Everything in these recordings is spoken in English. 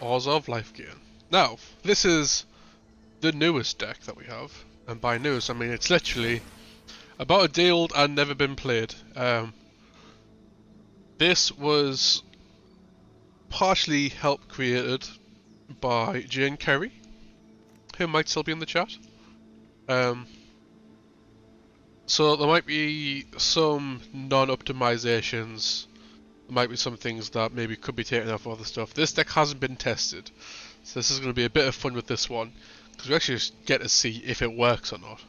Orzhov Lifegain. Now, this is the newest deck that we have, and by newest I mean it's literally about a day old and never been played. This was partially help created by Jane Kerry, who might still be in the chat. So there might be some non-optimizations, there might be some things that maybe could be taken off other stuff. This deck hasn't been tested, so this is going to be a bit of fun with this one, because we actually just get to see if it works or not.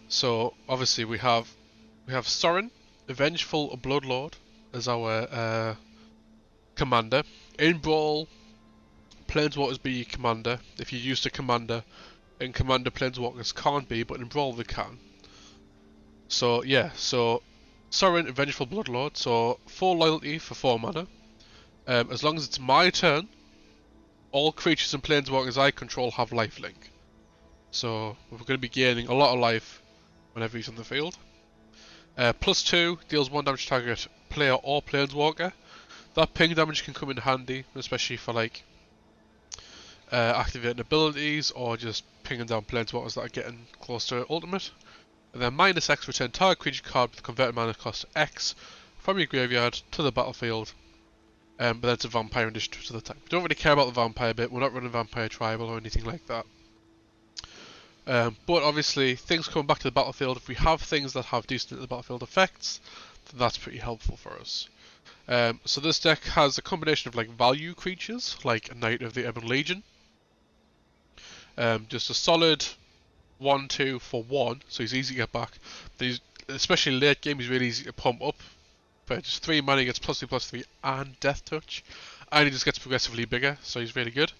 So obviously we have Sorin, a Vengeful Bloodlord, as our commander. In Brawl, Planeswalkers be your commander. If you're used to commander, in Commander Planeswalkers can't be, but in Brawl they can. So yeah, so Sorin, a Vengeful Bloodlord, so 4 loyalty for 4 mana. As long as it's my turn, all creatures and Planeswalkers I control have lifelink. So we're going to be gaining a lot of life whenever he's on the field. +2 deals 1 damage to target player or Planeswalker. That ping damage can come in handy, especially for like activating abilities or just pinging down Planeswalkers that are getting close to ultimate. And then -X, return target creature card with converted mana cost X from your graveyard to the battlefield. But that's a vampire addition to the type. We don't really care about the vampire bit, we're not running vampire tribal or anything like that. But obviously, things coming back to the battlefield, if we have things that have decent battlefield effects, then that's pretty helpful for us. So this deck has a combination of like value creatures, like a Knight of the Ebon Legion. Just a solid 1/2 for 1, so he's easy to get back. Especially late game, he's really easy to pump up. But just 3 mana, he gets +2/+3 and Death Touch. And he just gets progressively bigger, so he's really good.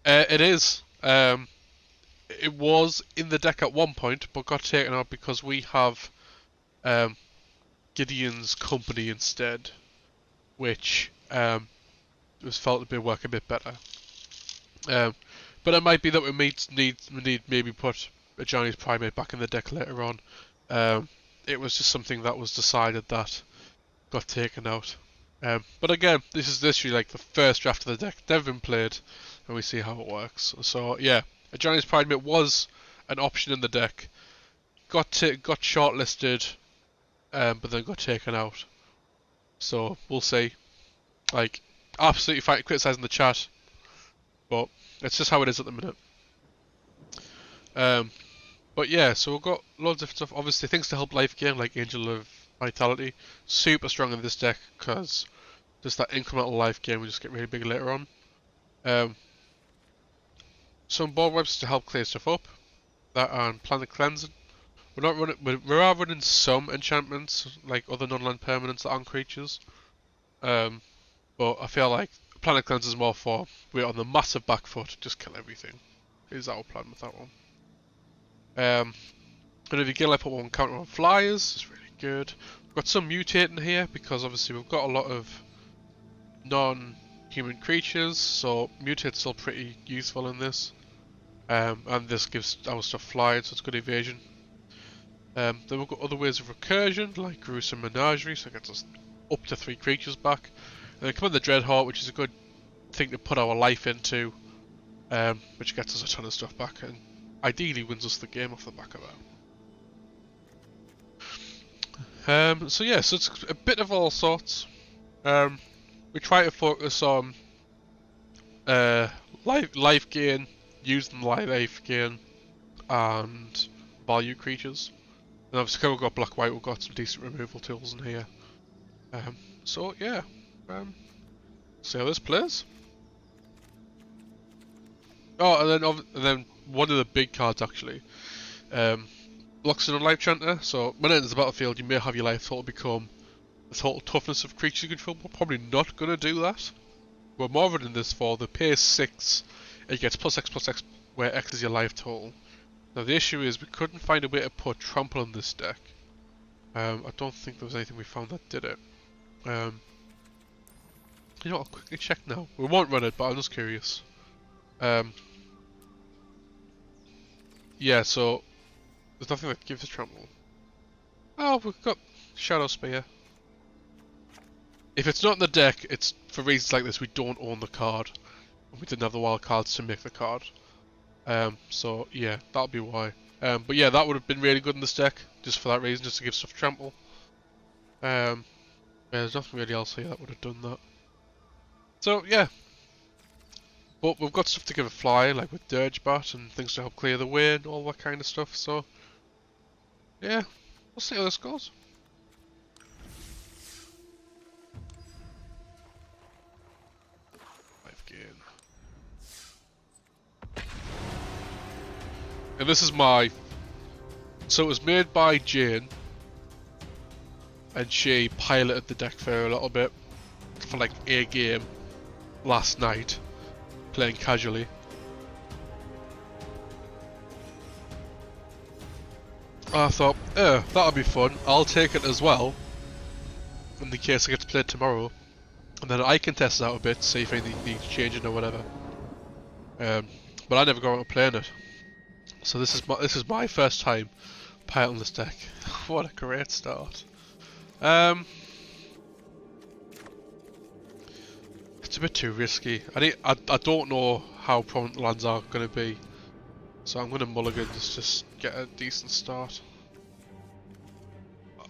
It is. It was in the deck at one point, but got taken out because we have Gideon's Company instead, which was felt to work a bit better. But it might be that we need maybe put a Johnny's Primate back in the deck later on. It was just something that was decided that got taken out. But again, this is literally like the first draft of the deck, never been played, and we see how it works. So yeah, a Johnny's Primate was an option in the deck, got shortlisted, but then got taken out. So we'll see. Like, absolutely fine criticising the chat, but it's just how it is at the minute. But yeah, so we've got loads of different stuff. Obviously, things to help life gain, like Angel of Vitality, super strong in this deck because just that incremental life gain will just get really big later on. Some board webs to help clear stuff up. That and Planet Cleansing. We are running some enchantments, like other non-land permanents that aren't creatures. But I feel like Planet Cleanse is more for we're on the massive back foot, just kill everything. Is our plan with that one. And if you get like put one counter on flyers, it's really good. We've got some mutating here because obviously we've got a lot of non-human creatures, so mutate's still pretty useful in this. And this gives our stuff flying, so it's good evasion. Then we've got other ways of recursion, like Gruesome Menagerie, so it gets us up to 3 creatures back. And then come in the Dreadhawk, which is a good thing to put our life into, which gets us a ton of stuff back, and ideally wins us the game off the back of that. So yeah, so it's a bit of all sorts. We try to focus on life gain, using life gain, and value creatures. And obviously, because we've got black-white, we've got some decent removal tools in here. So yeah, see how this plays. Oh, and then one of the big cards actually, locks in a life chanter. So when it enters the battlefield, you may have your life total become the total toughness of creatures you control. We're probably not gonna do that. We're more running this for the pace 6. It gets +X+X, where X is your life total. Now the issue is we couldn't find a way to put trample on this deck. I don't think there was anything we found that did it. You know what, I'll quickly check now. We won't run it, but I'm just curious. Yeah, so there's nothing that gives us trample. Oh, we've got Shadow Spear. If it's not in the deck, it's for reasons like this. We don't own the card. We didn't have the wild cards to make the card. So yeah, that'll be why. But yeah, that would have been really good in this deck, just for that reason, just to give stuff trample. Yeah, there's nothing really else here that would have done that. So yeah, but we've got stuff to give it fly, like with Dirgebat and things to help clear the way and all that kind of stuff. So yeah, we'll see how this goes. Lifegain. And this is my. So it was made by Jane, and she piloted the deck for a little bit, for like a game last night, playing casually. I thought, that'll be fun, I'll take it as well, in the case I get to play it tomorrow, and then I can test it out a bit, see if anything needs changing or whatever. But I never got around to playing it, so this is my first time piloting this deck. What a great start. It's a bit too risky. I don't know how prominent the lands are going to be, so I'm going to mulligan just get a decent start.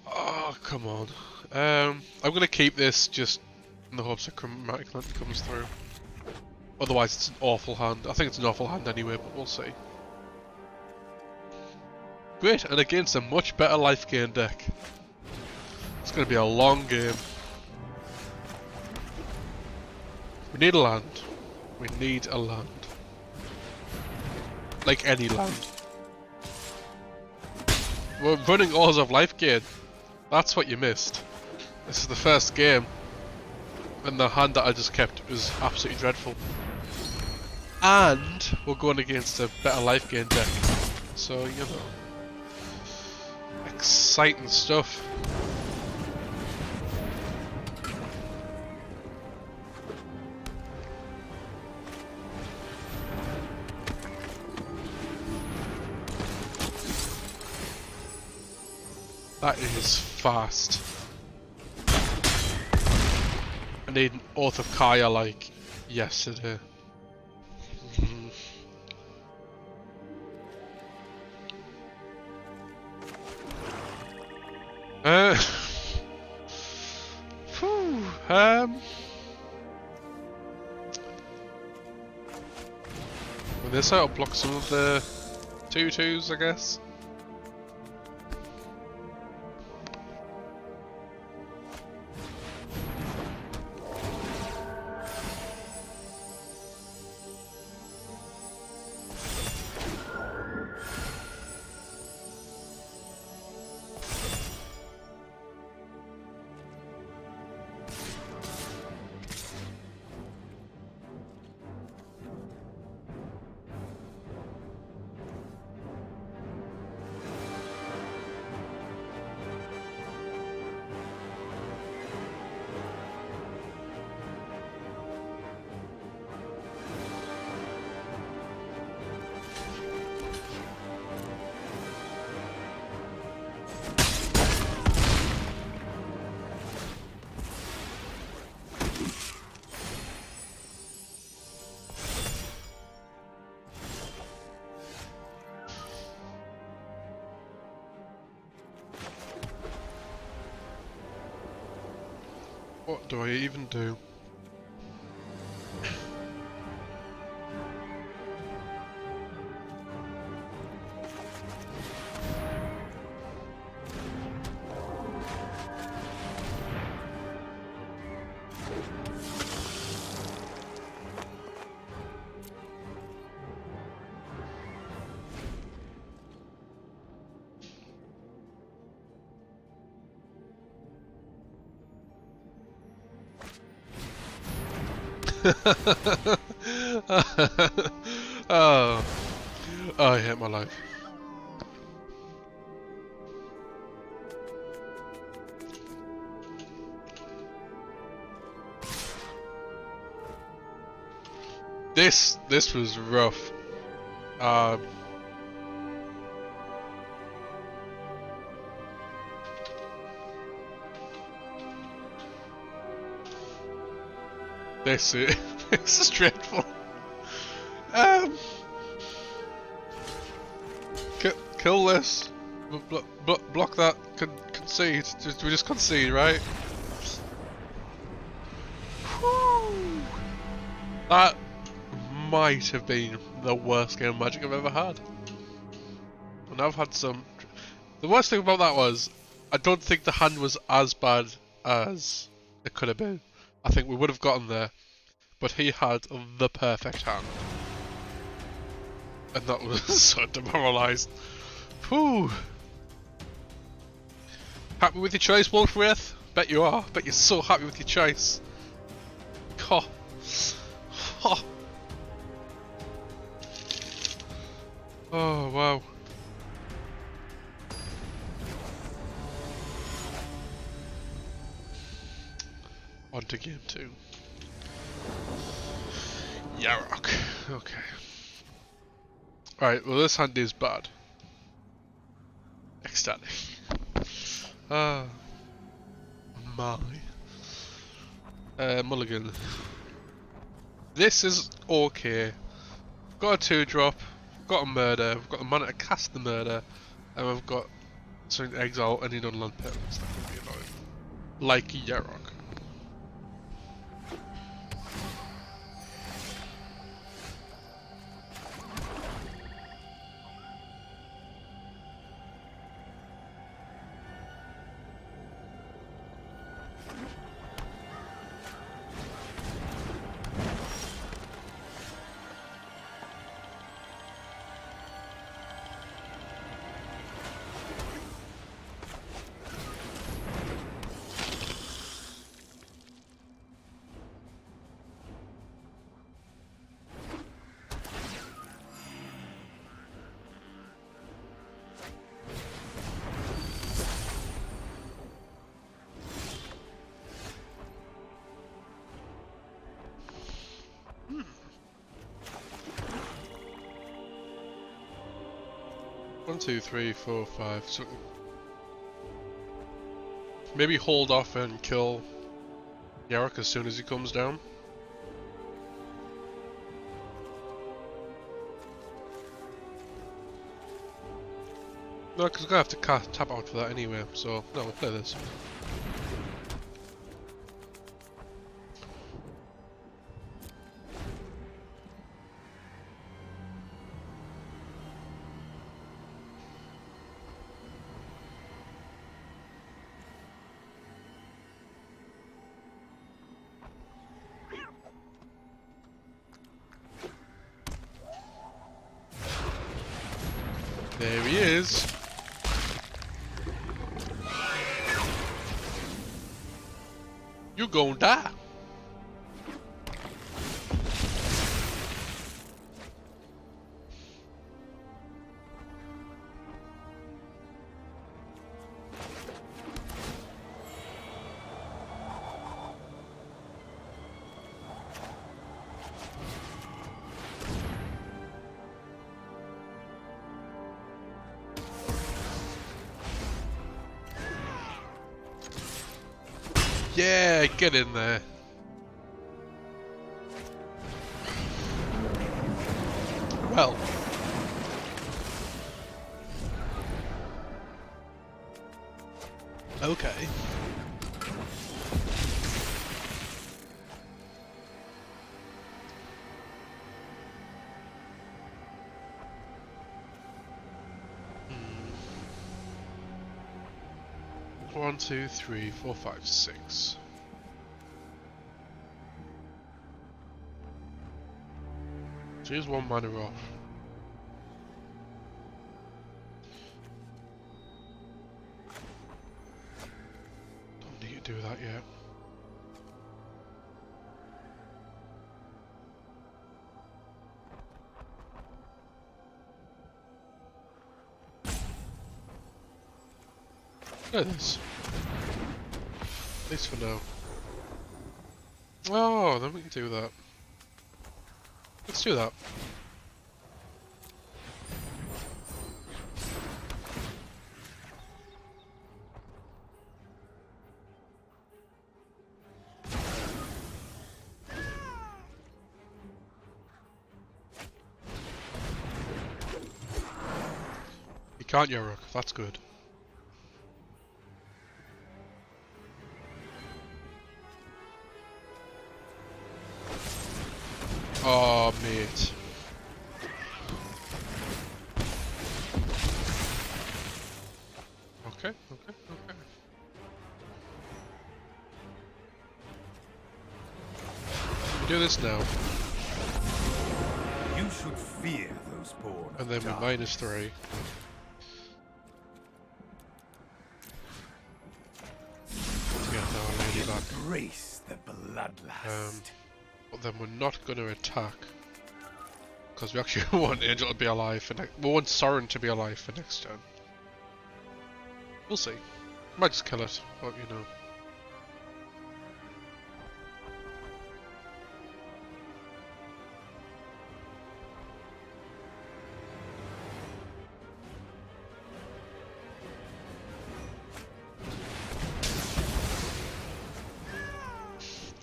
Oh, come on. I'm going to keep this just in the hopes that Chromatic Land comes through. Otherwise it's an awful hand. I think it's an awful hand anyway, but we'll see. Great, and against a much better Lifegain deck. It's going to be a long game. We need a land. We need a land. Like any land. We're running Orzhov Lifegain. That's what you missed. This is the first game. And the hand that I just kept was absolutely dreadful. And we're going against a better Lifegain deck. So, you know. Exciting stuff. That is fast. I need an Oath of Kaya like yesterday. Phew, with this I'll block some of the 2/2s, I guess. What do I even do? Oh, I hate my life. This was rough. This is this is dreadful. Um, kill this. Block that. Concede. We just concede, right? Whew. That might have been the worst game of Magic I've ever had. And I've had some. The worst thing about that was, I don't think the hand was as bad as it could have been. I think we would have gotten there, but he had the perfect hand. And that was so demoralised. Whew. Happy with your choice, Wolfwraith? Bet you are. Bet you're so happy with your choice. Oh. Oh. Oh, wow. On to game 2. Yarok. Okay. Alright, well this hand is bad. Ecstatic. Ah. My. Mulligan. This is okay. Got a 2-drop, got a murder, we've got the mana to cast the murder, and we've got something to exile any non-land permanents. That could be annoying. Like Yarok. One, two, three, four, five. So maybe hold off and kill Yarok as soon as he comes down. No, because we're gonna have to tap out for that anyway. So no, we'll play this. There he is. You gon' die. Yeah, get in there. Well. Okay. One, two, three, four, five, six. So here's one mana off. Don't need to do that yet. Look at this. At least for now. Oh, then we can do that. Let's do that. Can't you, Rook? That's good. Oh, mate. Okay, okay, okay. We do this now. You should fear those born. And then we -3. To get our lady back. Embrace the bloodlust. But then we're not going to attack. Because we actually want Angel to be alive for we want Soren to be alive for next turn. We'll see. Might just kill it, but you know.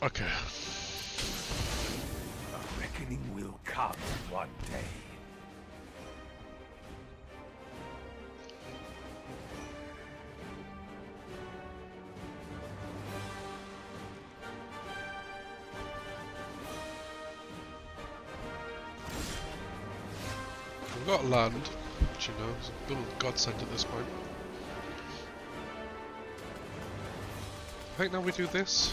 Okay. A reckoning will come one day. We've got land, which you know is a little godsend at this point. I think now we do this.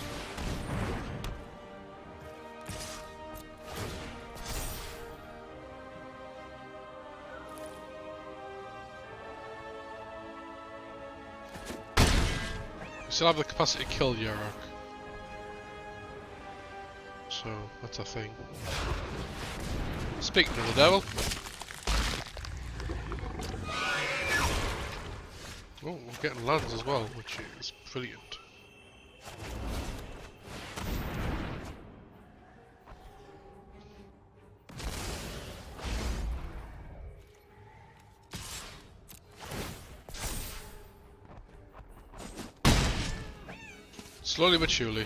We still have the capacity to kill Yarok. So, that's a thing. Speaking of the devil. Oh, we're getting lands as well, which is brilliant. Slowly but surely.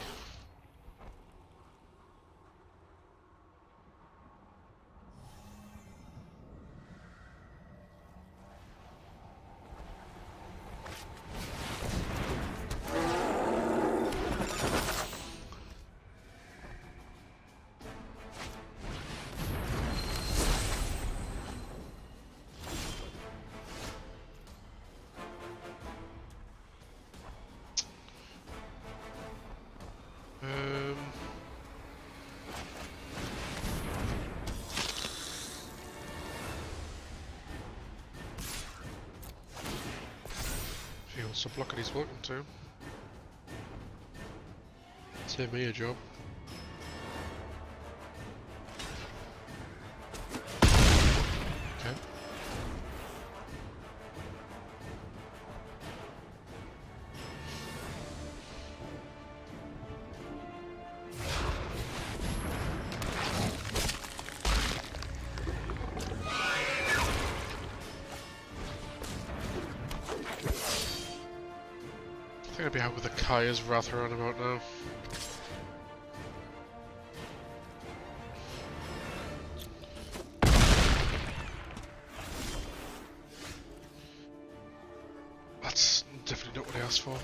So block he's welcome to. Save me a job. Okay. I'm gonna be out with the Kaya's Wrath around about now. That's definitely not what I asked for.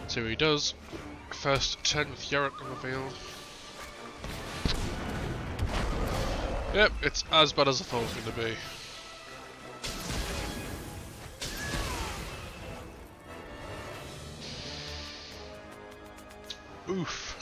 See what he does. First 10 with Yarok on the field. Yep, it's as bad as I thought it was going to be. Oof.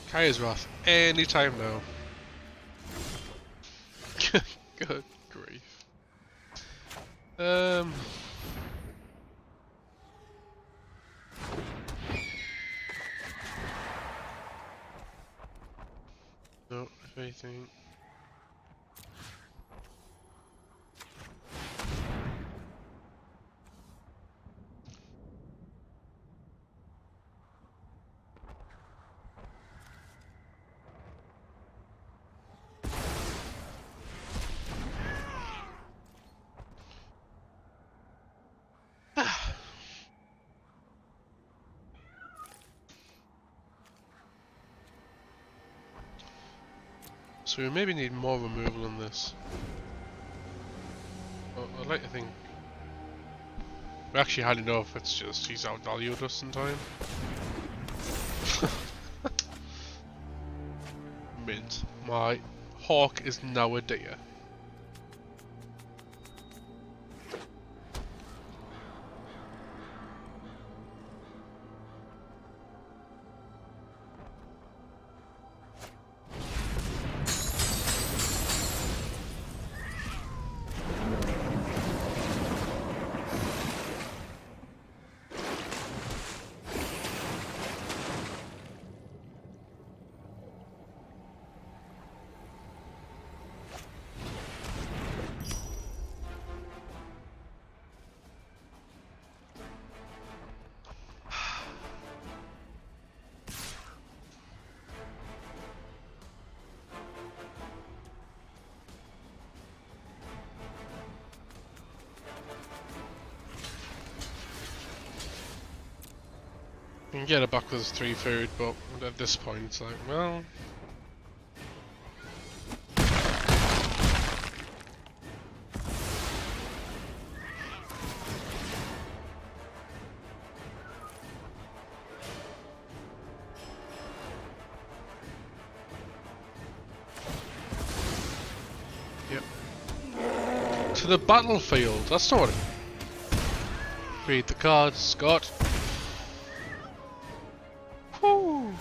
Kaya's Wrath anytime now. Good grief. Um. No, if anything. So we maybe need more removal on this. Oh, I'd like to think we actually had enough, it's just he's outvalued us in time. Mint. My hawk is now a deer. We can get it back with his 3 food, but at this point it's like, well... Yep. To the battlefield, that's not what it... Read the cards, Scott. Woo!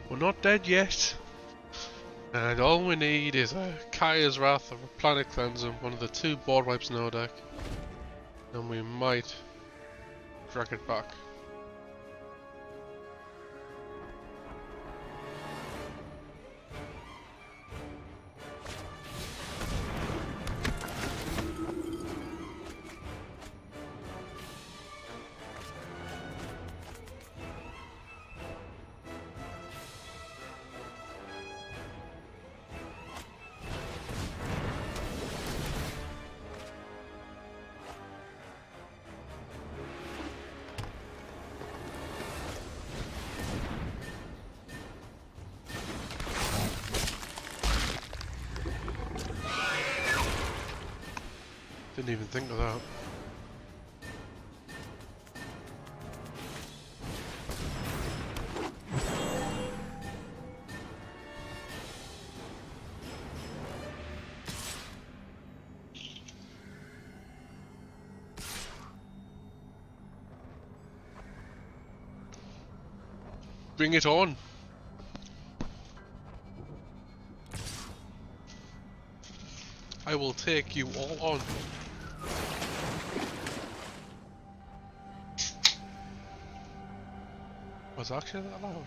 We're not dead yet. And all we need is a Kaya's Wrath or a Planet Cleanser, one of the 2 board wipes in our deck. And we might drag it back. Didn't even think of that. Bring it on. I will take you all on. Was actually that loud?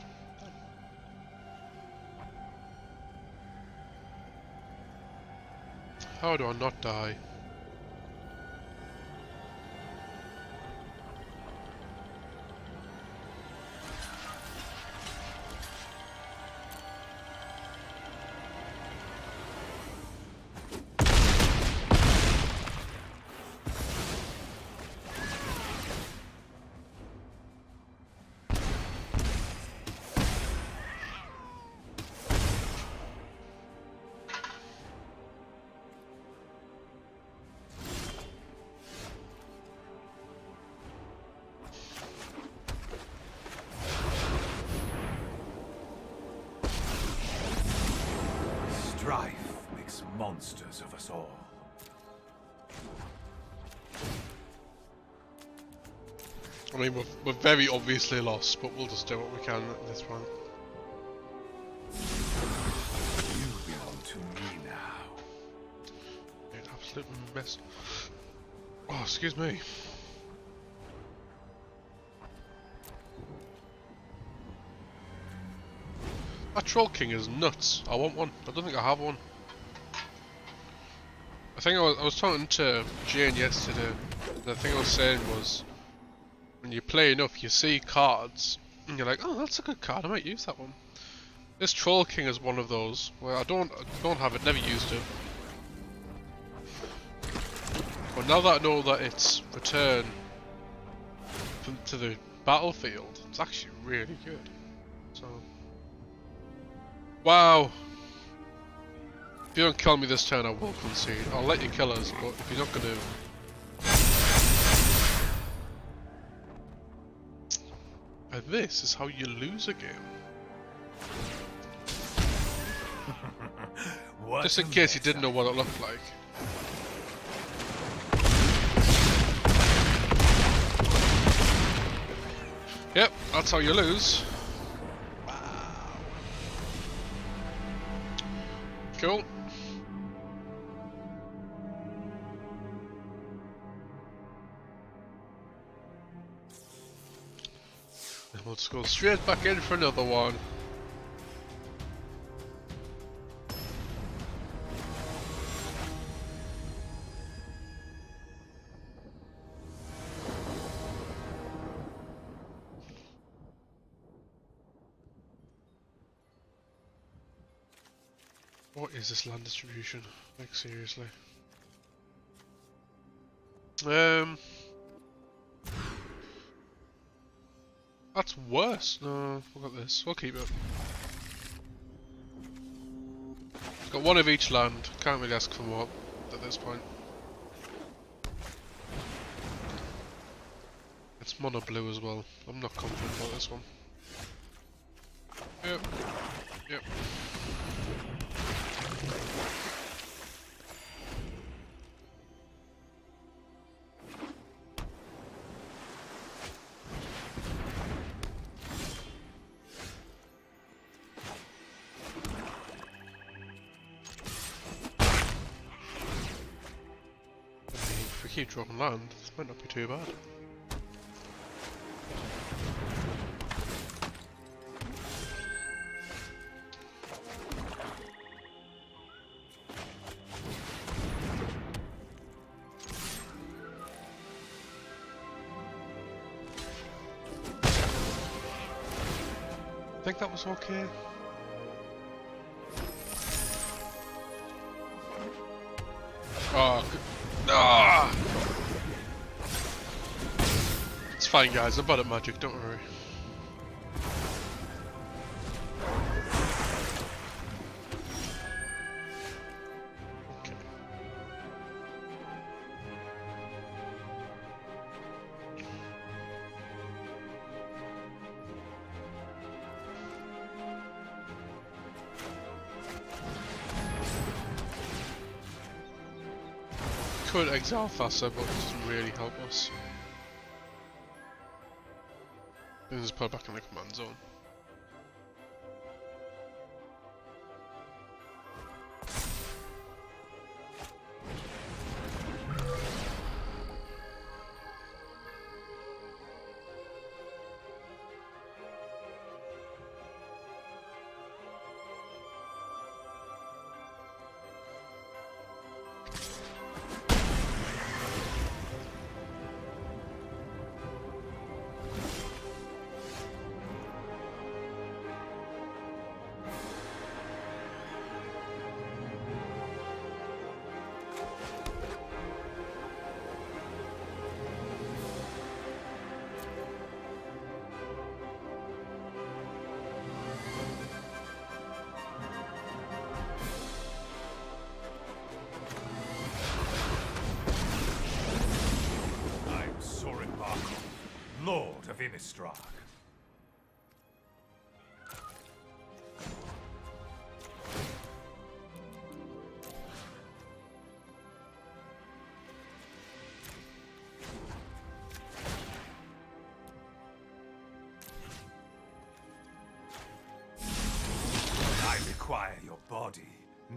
How do I not die? monsters of us all. I mean, we're very obviously lost, but we'll just do what we can at this point. You belong to me now. An absolute mess. Oh, excuse me. That Troll King is nuts. I want one. I don't think I have one. I think I was talking to Jane yesterday. The thing I was saying was, when you play enough, you see cards, and you're like, "Oh, that's a good card. I might use that one." This Troll King is one of those where I don't have it. Never used it. But now that I know that it's return to the battlefield, it's actually really good. So. Wow! If you don't kill me this turn, I will concede. I'll let you kill us, but if you're not gonna... And this is how you lose a game. Just in case you didn't know what it looked like. Yep, that's how you lose. Cool. And we'll just go straight back in for another one. What is this land distribution? Like, seriously. That's worse. No, we'll got this. We'll keep it. Got one of each land. Can't really ask for more at this point. It's mono blue as well. I'm not confident about this one. Yep. Yep. If we keep dropping land, this might not be too bad. I think that was okay. Oh, good. Ah! It's fine, guys. I'm bad at magic. Don't worry. Okay. Could exile faster, but it doesn't really help us. Let's just put it back in the command zone. Lord of Innistrad.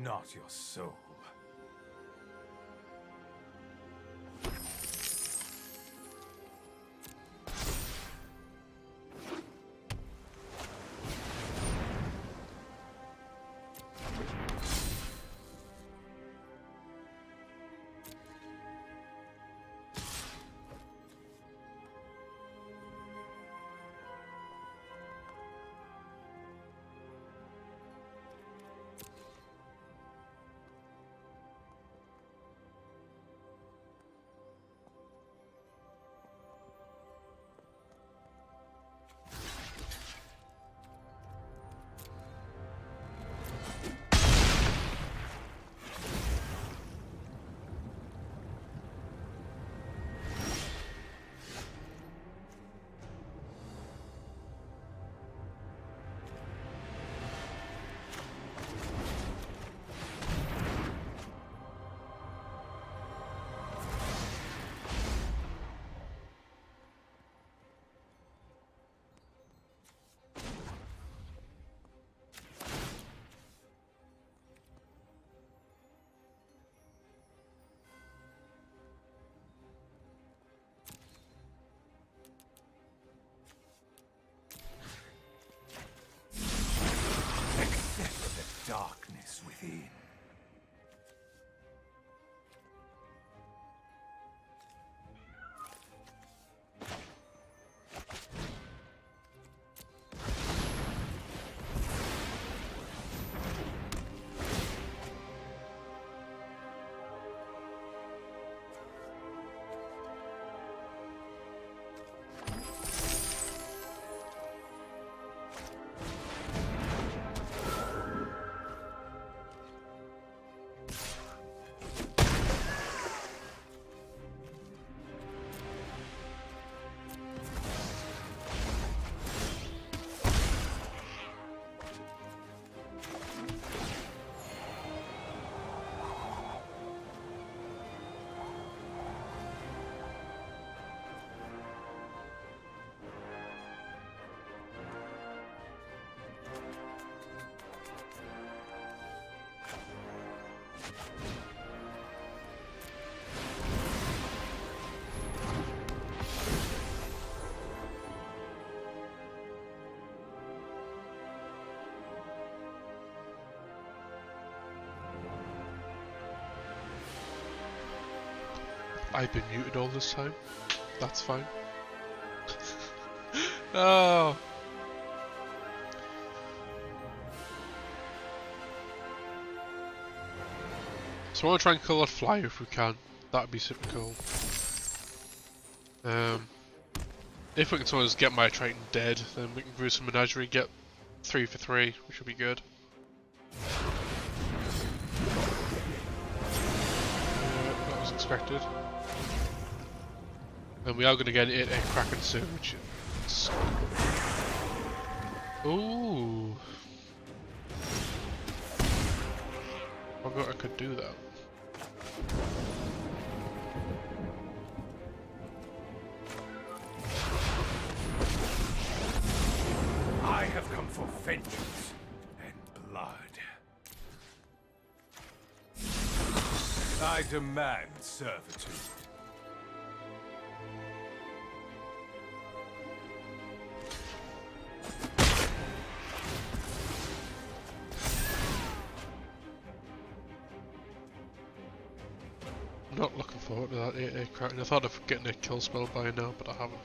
not your soul. Darkness within. I've been muted all this time. That's fine. Oh. So I want to try and kill that fly if we can. That'd be super cool. If we can sort of get my Triton dead, then we can brew some menagerie, get 3 for 3, which would be good. That was expected. And we are going to get a Kraken soon, which is... Ooh. I forgot I could do that. I have come for vengeance and blood. I demand servitude. Not looking forward to that 8-8 Kraken. I thought of getting a kill spell by now, but I haven't.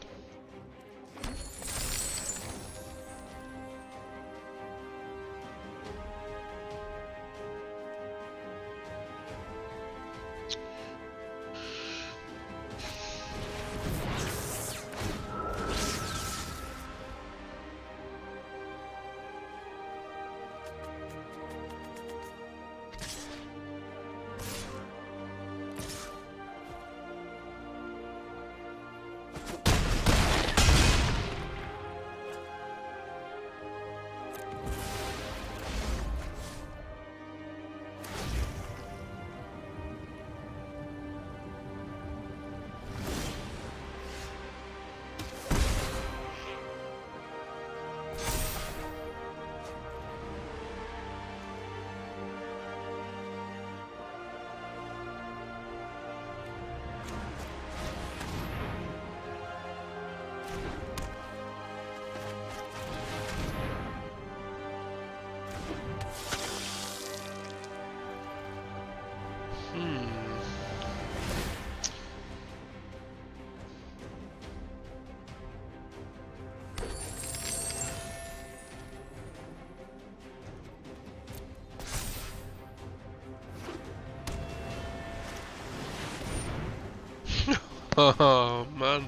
Oh man.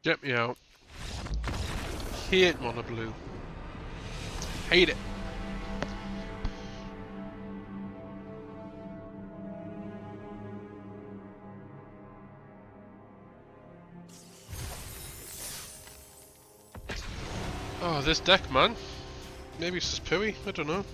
Get me out. Hate mono blue. Hate it. Oh, this deck, man. Maybe it's just pooey. I don't know.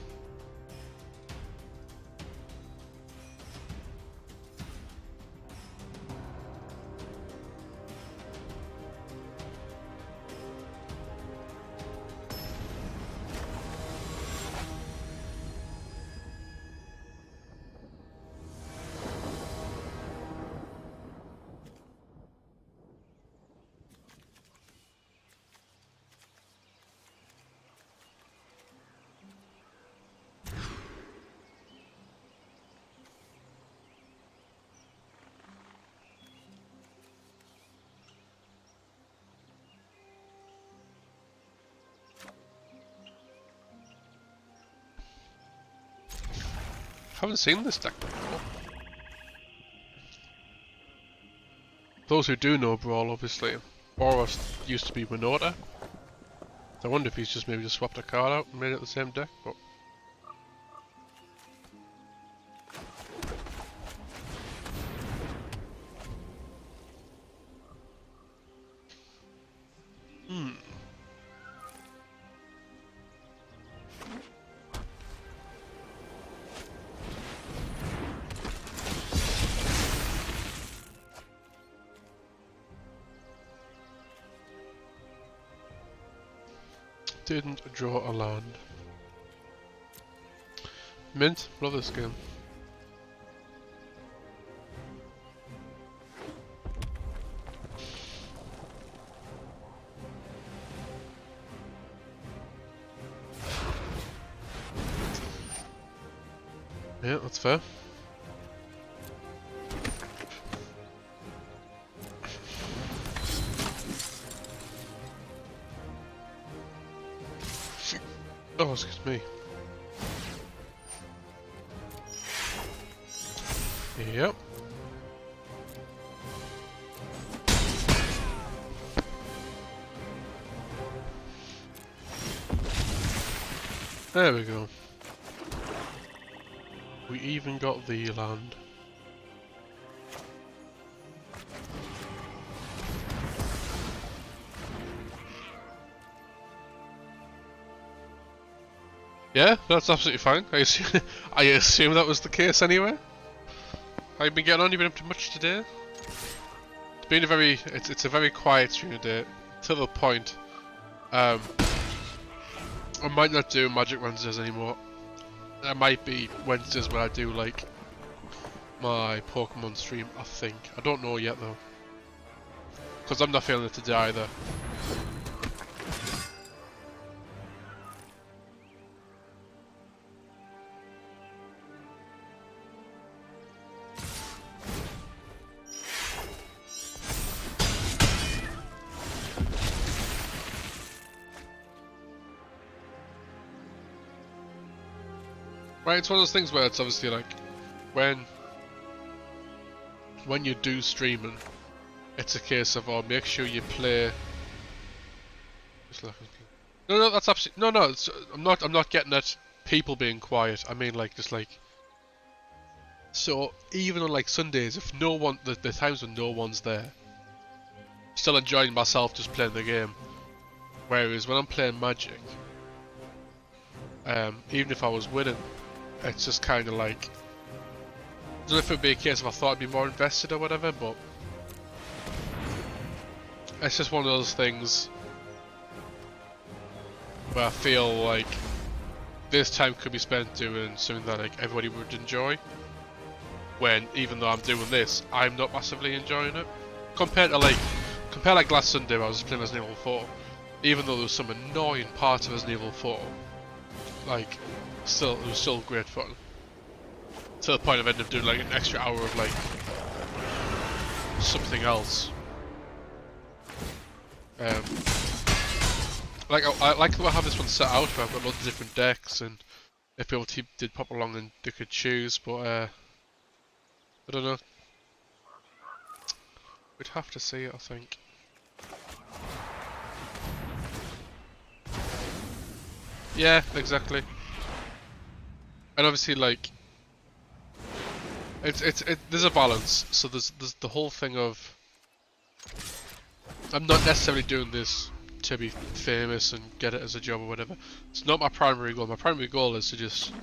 Haven't seen this deck before. Those who do know Brawl, obviously, Boros used to be Winota. I wonder if he's just maybe just swapped a card out and made it the same deck, but... Didn't draw a land. Mint, love this game. Yeah, that's fair. Oh, excuse me. Yep. There we go. We even got the land. Yeah, that's absolutely fine. I assume that was the case anyway. How you been getting on? You been up to much today? It's been a very it's a very quiet stream today, to the point. I might not do Magic Wednesdays anymore. There might be Wednesdays where I do like my Pokemon stream. I think I don't know yet though, because I'm not feeling it today either. Right, it's one of those things where it's obviously like, when you do streaming, it's a case of, oh, make sure you play. No, that's absolutely no. It's, I'm not getting at people being quiet. I mean, like, just like. So even on like Sundays, if no one, the times when no one's there, still enjoying myself just playing the game. Whereas when I'm playing Magic, even if I was winning, it's just kind of like, I don't know if it would be a case of I thought I'd be more invested or whatever, but it's just one of those things where I feel like this time could be spent doing something that like everybody would enjoy, when even though I'm doing this, I'm not massively enjoying it. Compare like last Sunday where I was playing Resident Evil 4, even though there was some annoying parts of Resident Evil 4, like, it was still great fun. To the point of ending up doing like an extra hour of like something else. like I like the way I have this one set out, where I've got loads of different decks, and if people did pop along, then they could choose. But I don't know. We'd have to see it, I think. Yeah, exactly. And obviously, like, there's a balance. So there's the whole thing of I'm not necessarily doing this to be famous and get it as a job or whatever. It's not my primary goal. My primary goal is to just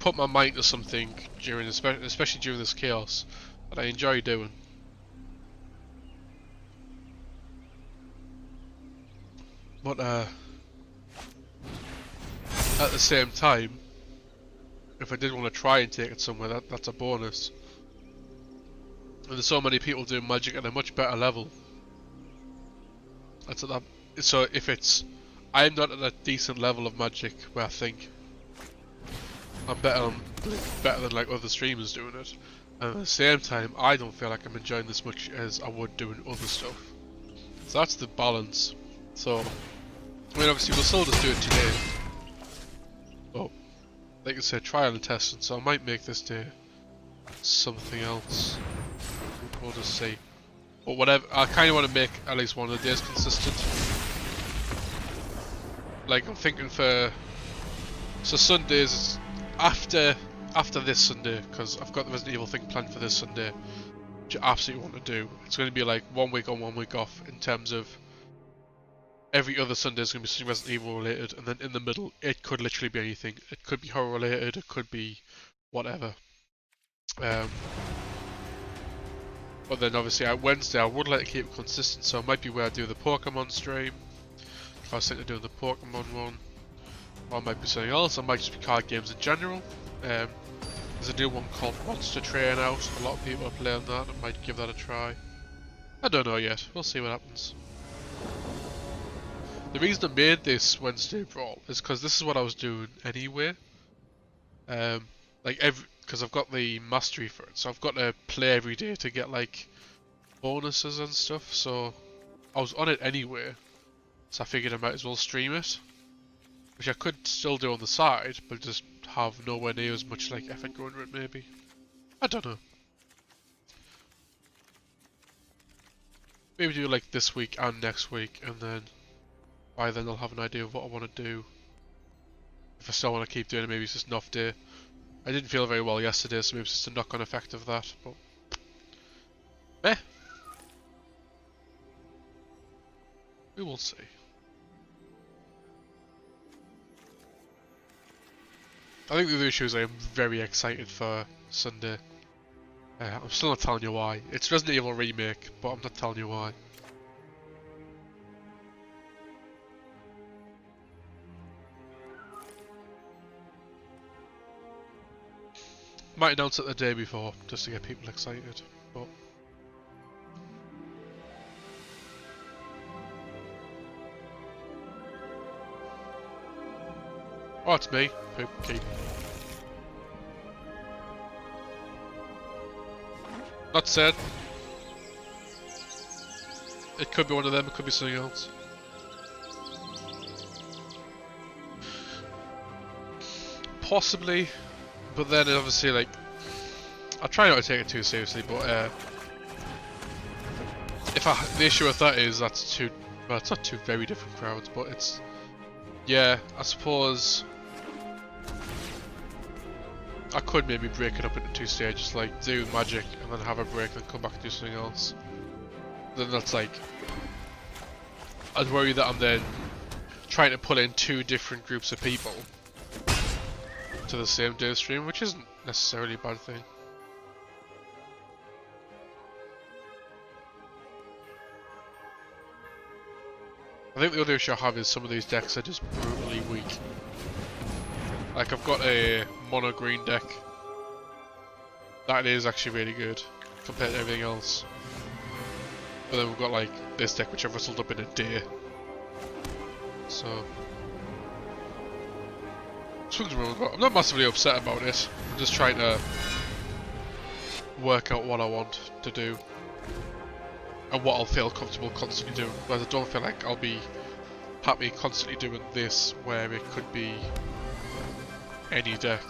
put my mind to something during, especially during this chaos, that I enjoy doing. But at the same time, if I did want to try and take it somewhere, that's a bonus. And there's so many people doing Magic at a much better level. That's at that. So if I'm not at a decent level of Magic where I think I'm better than like other streamers doing it, and at the same time, I don't feel like I'm enjoying this much as I would doing other stuff. So that's the balance. So, I mean, obviously we'll still just do it today. But, like I said, trial and testing, so I might make this day something else. We'll just see. But whatever, I kind of want to make at least one of the days consistent. Like, I'm thinking so Sundays, after this Sunday, because I've got the Resident Evil thing planned for this Sunday, which I absolutely want to do. It's going to be like 1 week on, 1 week off, in terms of every other Sunday is going to be something Resident Evil related, and then in the middle, it could literally be anything. It could be horror related, it could be whatever. But then obviously at Wednesday, I would like to keep it consistent, so it might be where I do the Pokemon stream. If I was thinking of doing the Pokemon one, or it might be something else. It might just be card games in general. There's a new one called Monster Train out. A lot of people are playing that. I might give that a try. I don't know yet. We'll see what happens. The reason I made this Wednesday Brawl is because this is what I was doing anyway. Because I've got the mastery for it, so I've got to play every day to get like bonuses and stuff. So I was on it anyway, so I figured I might as well stream it, which I could still do on the side, but just have nowhere near as much like effort going into it. Maybe, I don't know. Maybe do like this week and next week, and then by then I'll have an idea of what I want to do. If I still want to keep doing it, maybe it's just an off day. I didn't feel very well yesterday, so maybe it's just a knock-on effect of that, but we will see. I think the other issue is I am very excited for Sunday. I'm still not telling you why. It's Resident Evil Remake, but I'm not telling you why. Might announce it the day before, just to get people excited, but... Oh, it's me. Okay. Not said. It could be one of them, it could be something else. Possibly. But then obviously, like, I try not to take it too seriously, but the issue with that is that's two, well, it's not two very different crowds, but it's, yeah, I suppose I could maybe break it up into 2 stages, like do Magic and then have a break and then come back and do something else. Then that's like, I'd worry that I'm then trying to pull in 2 different groups of people to the same day stream, which isn't necessarily a bad thing. I think the other issue I have is some of these decks are just brutally weak. Like I've got a mono green deck that is actually really good compared to everything else. But then we've got like this deck which I've wrestled up in a day. So I'm not massively upset about it. I'm just trying to work out what I want to do and what I'll feel comfortable constantly doing. Whereas I don't feel like I'll be happy constantly doing this where it could be any deck.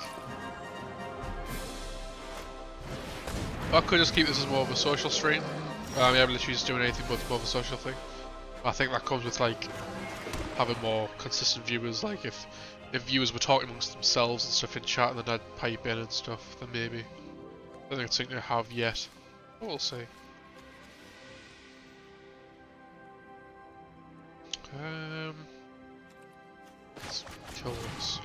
I could just keep this as more of a social stream. Yeah, literally just doing anything but more of a social thing. I think that comes with like having more consistent viewers. Like if viewers were talking amongst themselves and stuff in chat, and then I'd pipe in and stuff, then maybe. I don't think it's something I have yet. But we'll see. Let's kill this.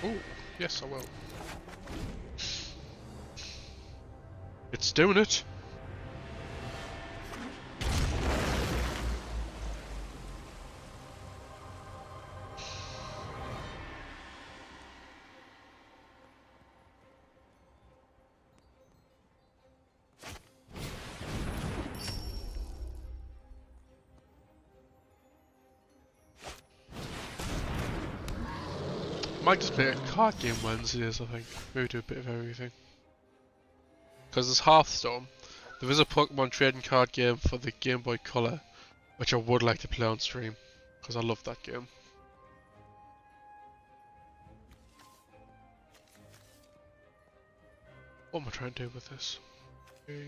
Oh, yes I will. It's doing it. Might just play a card game Wednesdays, I think. Maybe do a bit of everything. Because there's Hearthstone. There is a Pokemon trading card game for the Game Boy Color, which I would like to play on stream, because I love that game. What am I trying to do with this? Okay.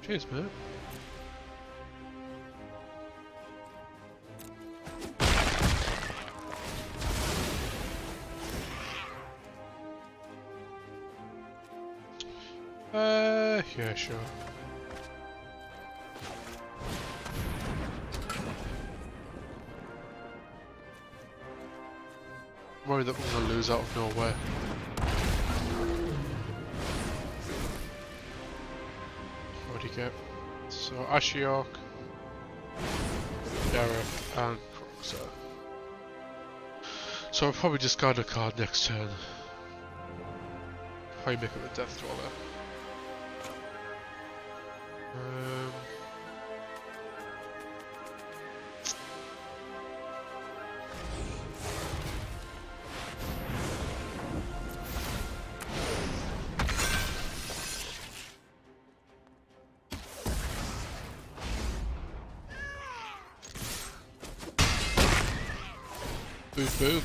Cheers, man. Yeah, sure. I'm worried that we're gonna lose out of nowhere. What do you get? So Ashiok, Derek, and Croxer. So I'll probably discard a card next turn. Probably make it a Death Dweller. Boop boop.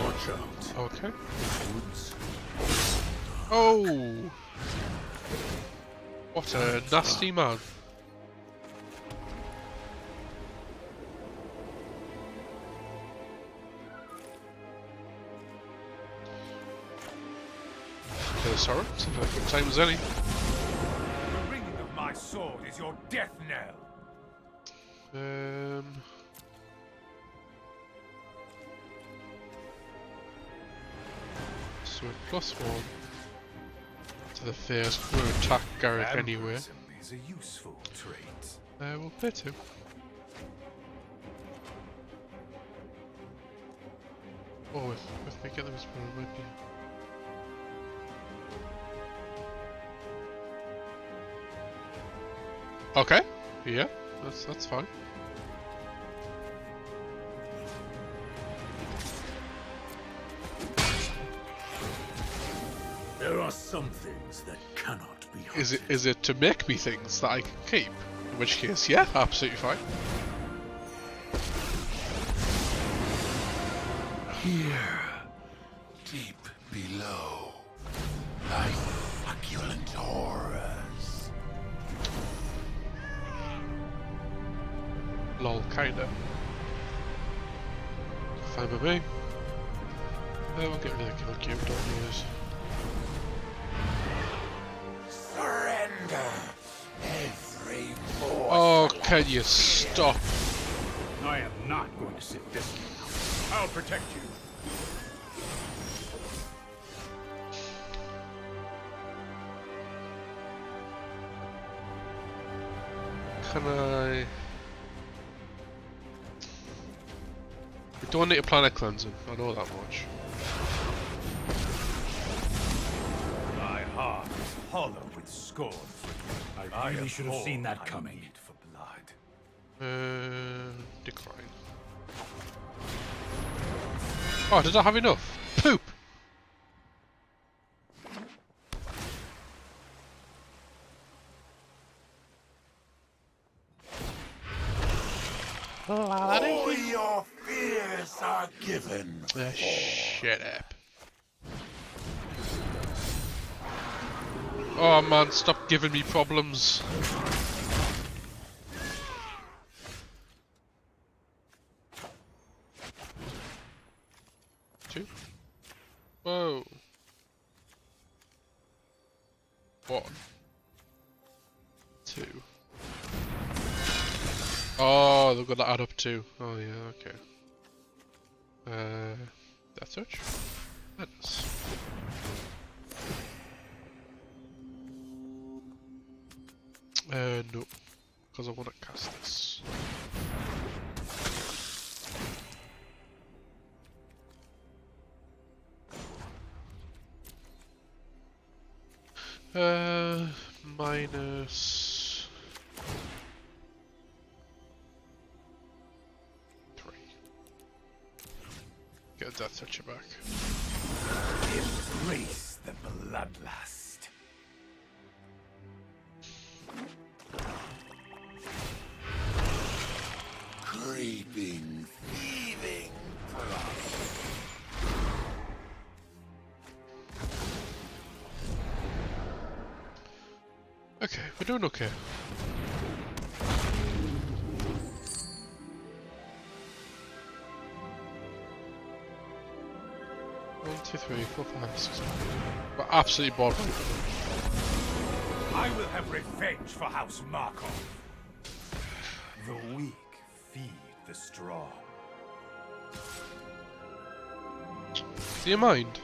Watch out. Okay. Woods. Oh! What a nasty man. Sorry, seems like good time as any. The ringing of my sword is your death knell. So +1 to the fierce. We'll attack Garrick anyway. Vampirism is a useful trait. We'll pay 2. Oh, if we get them as well, it might be. Okay, yeah, that's fine. There are some things that cannot be hunted. Is it to make me things that I can keep? In which case, yeah, absolutely fine. Here, deep below, lie succulent horrors. Lol, kinda. Fine by me. We'll get rid of the kill cube, don't use. Surrender every morsel. Oh, can you stop? I am not going to sit this one out. I'll protect you. Can I... We don't need a planet cleansing, I know that much. My heart is hollow with scorn for you. I really should have seen that I coming. need for blood. Decline. Oh, did I have enough? Poop! All your fears are given. Shut up. Oh man, stop giving me problems. Two. Whoa. One. Two. Oh, they've got to add up two. Oh yeah, okay. Death touch? Madness. No. Because I want to cast this. Minus 3. Get a death toucher back. Embrace the bloodlust. Creeping, thieving pride. Okay, we're doing okay. One, two, three, four, five, six. We're absolutely bored. I will have revenge for House Markov. The weak feed the strong. Do you mind?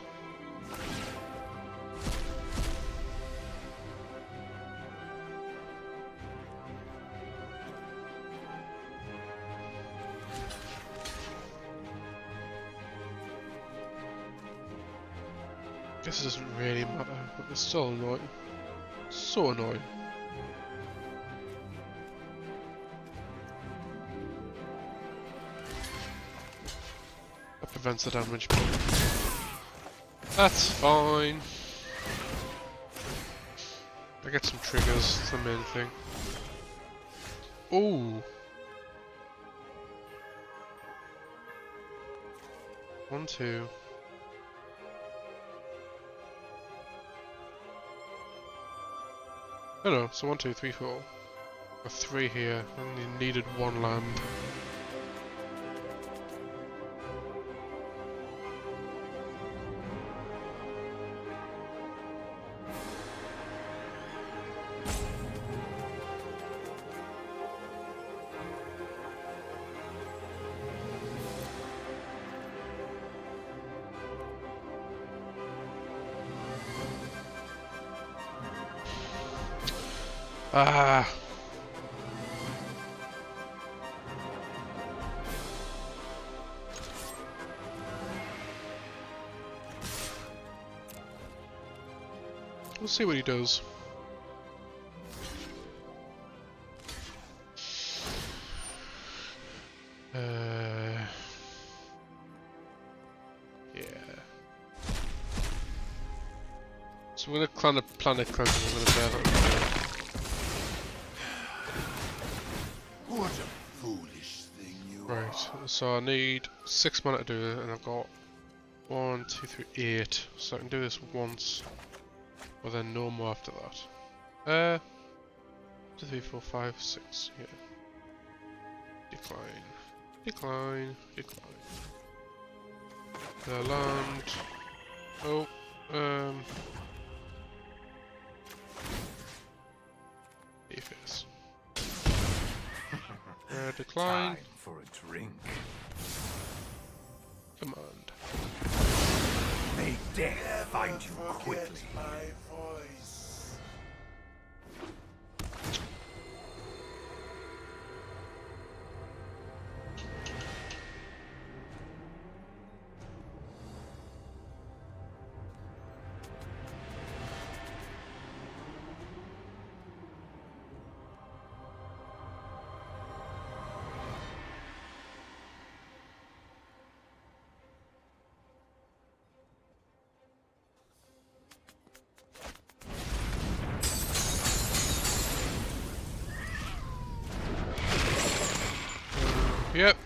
Guess it doesn't really matter, but it's still annoying. So annoying. That prevents the damage. That's fine. I get some triggers, that's the main thing. Ooh. 1, 2. Oh no, so 1, 2, 3, 4. Got 3 here, only needed 1 land. Ah. We'll see what he does. Yeah. So we're gonna planet cleanse and we're gonna bear that. What a foolish thing you are. Right, so I need 6 mana to do it, and I've got 1, 2, 3, 8. So I can do this once, but then no more after that. 2, 3, 4, 5, 6. Yeah. Decline. Decline. Decline. The land. Oh. Defense. Decline. Time for a drink. Command. May death find you Forget quickly. my voice. Yep.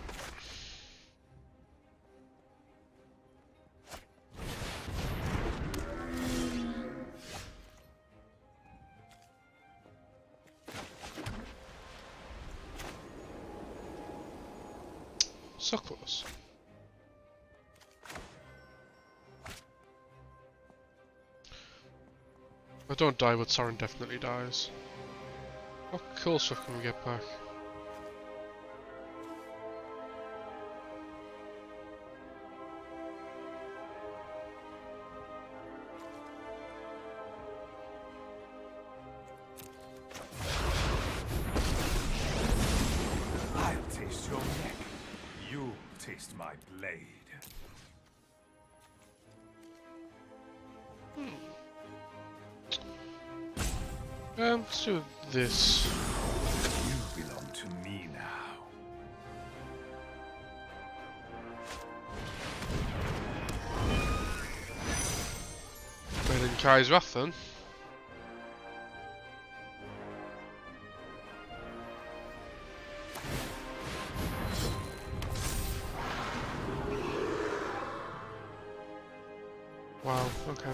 So close. I don't die, but Soren definitely dies. What cool stuff can we get back? I'll taste your neck. You'll taste my blade. Let's do this. You belong to me now. Better than Kai's Wrath then. Wow, okay.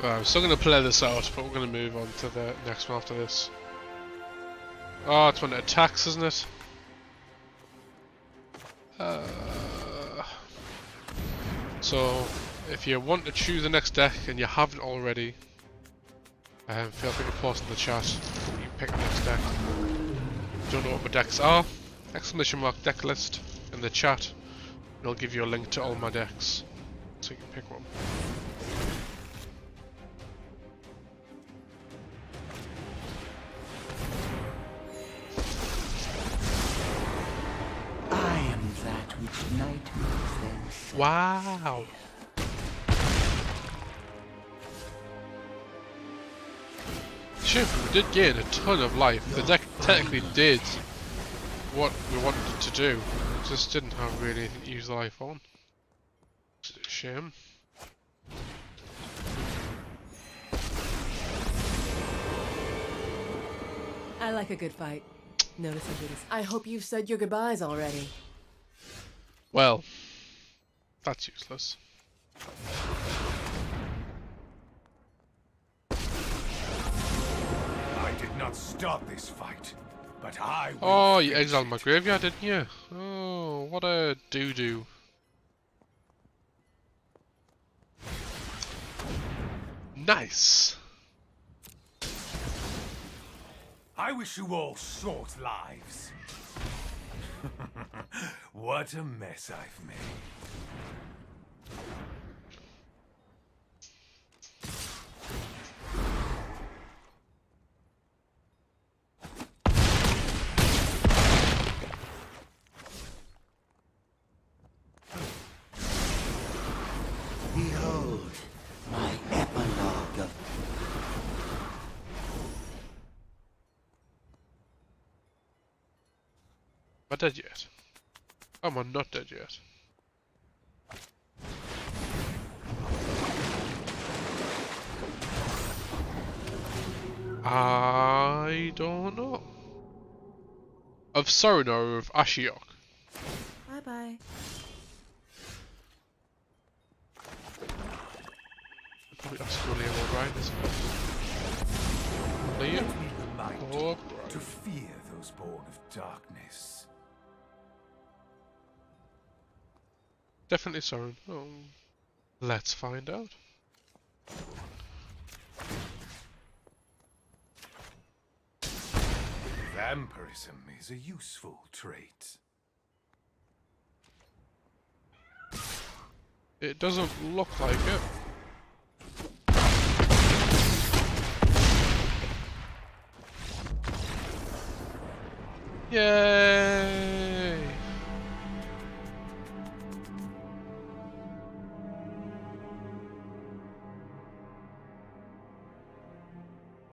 Right, I'm still going to play this out, but we're going to move on to the next one after this. Oh, it's when it attacks, isn't it? So, if you want to choose the next deck and you haven't already, feel free to post in the chat. You pick the next deck. Don't know what my decks are? Exclamation mark deck list in the chat. And I'll give you a link to all my decks, so you can pick one. I am that which nightmares then set. Wow. Shit, we did gain a ton of life. The deck technically did what we wanted it to do. It just didn't have really anything to use the life on. It's a shame. I like a good fight. Notice I did. I hope you've said your goodbyes already. Well, that's useless. I did not start this fight, but I will. Oh, you finish exiled my it. graveyard, didn't you? Oh, what a doo-doo. Nice. I wish you all short lives. What a mess I've made. Behold, my epilogue of dead yet? Am I not dead yet? I don't know. Of Sorin or of Ashiok? Bye bye. Probably ask William or Ryan, isn't it? Let me remind Oh, you right. to fear those born of darkness. Definitely Sorin. Oh. Let's find out. Vampirism is a useful trait. It doesn't look like it. Yay!